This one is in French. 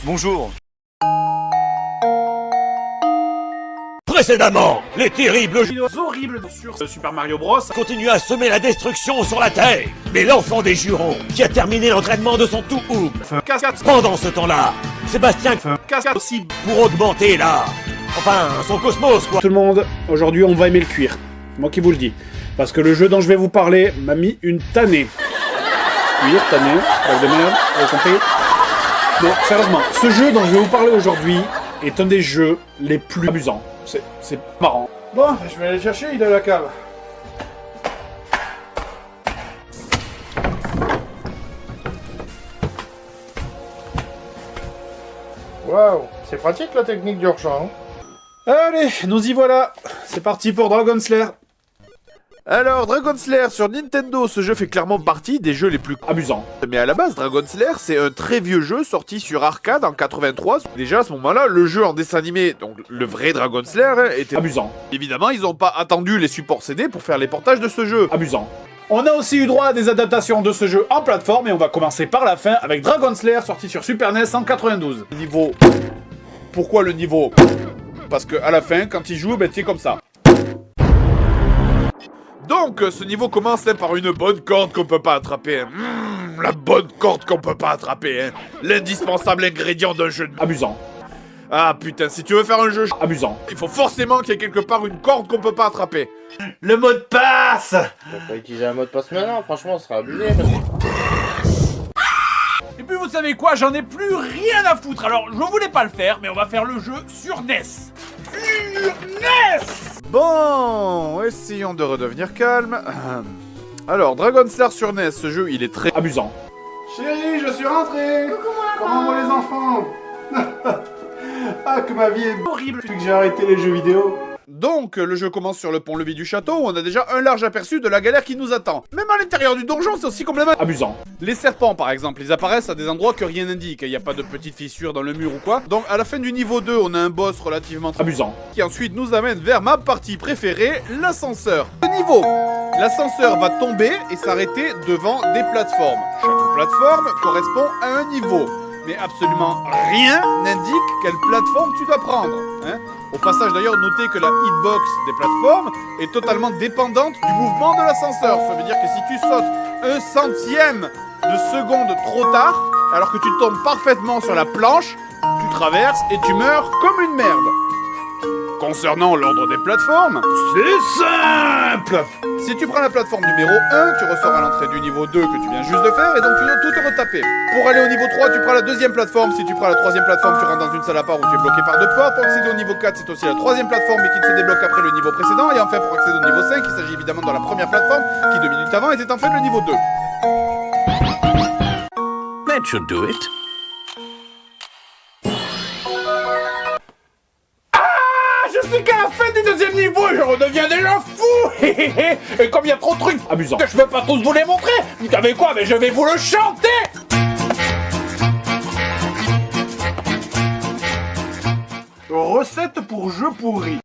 Bonjour. Précédemment, les terribles jeux horribles sur Super Mario Bros. continuent à semer la destruction sur la Terre. Mais l'enfant des jurons, qui a terminé l'entraînement de son tout oub, Cascade pendant ce temps-là, Sébastien Cascade aussi. pour augmenter la... Enfin, son cosmos, quoi. Tout le monde, aujourd'hui on va aimer le cuir. Moi qui vous le dis. Parce que le jeu dont je vais vous parler m'a mis une tannée. Cuir, tannée, blague de merde, vous avez compris? Non, sérieusement, ce jeu dont je vais vous parler aujourd'hui est un des jeux les plus amusants. C'est marrant. Bon, je vais aller le chercher, il est à la cave. Waouh, c'est pratique la technique du hors-champ. Allez, nous y voilà. C'est parti pour Dragon Slayer. Alors, Dragon Slayer sur Nintendo, ce jeu fait clairement partie des jeux les plus Amusant. Mais à la base, Dragon Slayer, c'est un très vieux jeu sorti sur arcade en 83. Déjà, à ce moment-là, le jeu en dessin animé, donc le vrai Dragon Slayer, était Amusant. Évidemment, ils n'ont pas attendu les supports CD pour faire les portages de ce jeu. Amusant. On a aussi eu droit à des adaptations de ce jeu en plateforme et on va commencer par la fin avec Dragon Slayer sorti sur Super NES en 92. Niveau... Pourquoi le niveau? Parce que à la fin, quand il joue, ben c'est comme ça. Donc, ce niveau commence par une bonne corde qu'on peut pas attraper. La bonne corde qu'on peut pas attraper. Hein. L'indispensable ingrédient d'un jeu de... Amusant. Ah putain, si tu veux faire un jeu... Amusant. Il faut forcément qu'il y ait quelque part une corde qu'on peut pas attraper. Le mot de passe. On va pas utiliser un mot de passe maintenant, franchement, ce sera abusé. Parce que... Et puis vous savez quoi, j'en ai plus rien à foutre, alors je voulais pas le faire, mais on va faire le jeu sur NES. Sur NES. Bon, essayons de redevenir calme. Alors, Dragon Slayer sur NES, ce jeu, il est très... Amusant. Chérie, je suis rentré. Comment vont les enfants? Ah, que ma vie est horrible depuis que j'ai arrêté les jeux vidéo. Donc, le jeu commence sur le pont-levis du château, où on a déjà un large aperçu de la galère qui nous attend. Même à l'intérieur du donjon, c'est aussi complètement... Amusant. Les serpents, par exemple, ils apparaissent à des endroits que rien n'indique. Il n'y a pas de petites fissures dans le mur ou quoi. Donc, à la fin du niveau 2, on a un boss relativement... Amusant. Qui ensuite nous amène vers ma partie préférée, l'ascenseur. Le niveau. L'ascenseur va tomber et s'arrêter devant des plateformes. Chaque plateforme correspond à un niveau. Mais absolument rien n'indique quelle plateforme tu dois prendre. Hein. Au passage d'ailleurs, notez que la hitbox des plateformes est totalement dépendante du mouvement de l'ascenseur. Ça veut dire que si tu sautes 1/100e de seconde trop tard, alors que tu tombes parfaitement sur la planche, tu traverses et tu meurs comme une merde. Concernant l'ordre des plateformes, c'est simple! Si tu prends la plateforme numéro 1, tu ressors à l'entrée du niveau 2 que tu viens juste de faire et donc tu dois tout te retaper. Pour aller au niveau 3, tu prends la deuxième plateforme. Si tu prends la troisième plateforme, tu rentres dans une salle à part où tu es bloqué par deux portes. Pour accéder au niveau 4, c'est aussi la troisième plateforme mais qui se débloque après le niveau précédent. Et enfin, pour accéder au niveau 5, il s'agit évidemment de la première plateforme qui 2 minutes avant était en fait le niveau 2. That should do it. Je sais qu'à la fin du deuxième niveau, je redeviens déjà fou. Et comme il y a trop de trucs Amusant. que je peux pas tous vous les montrer, vous savez quoi, mais je vais vous le chanter. Recette pour jeu pourri.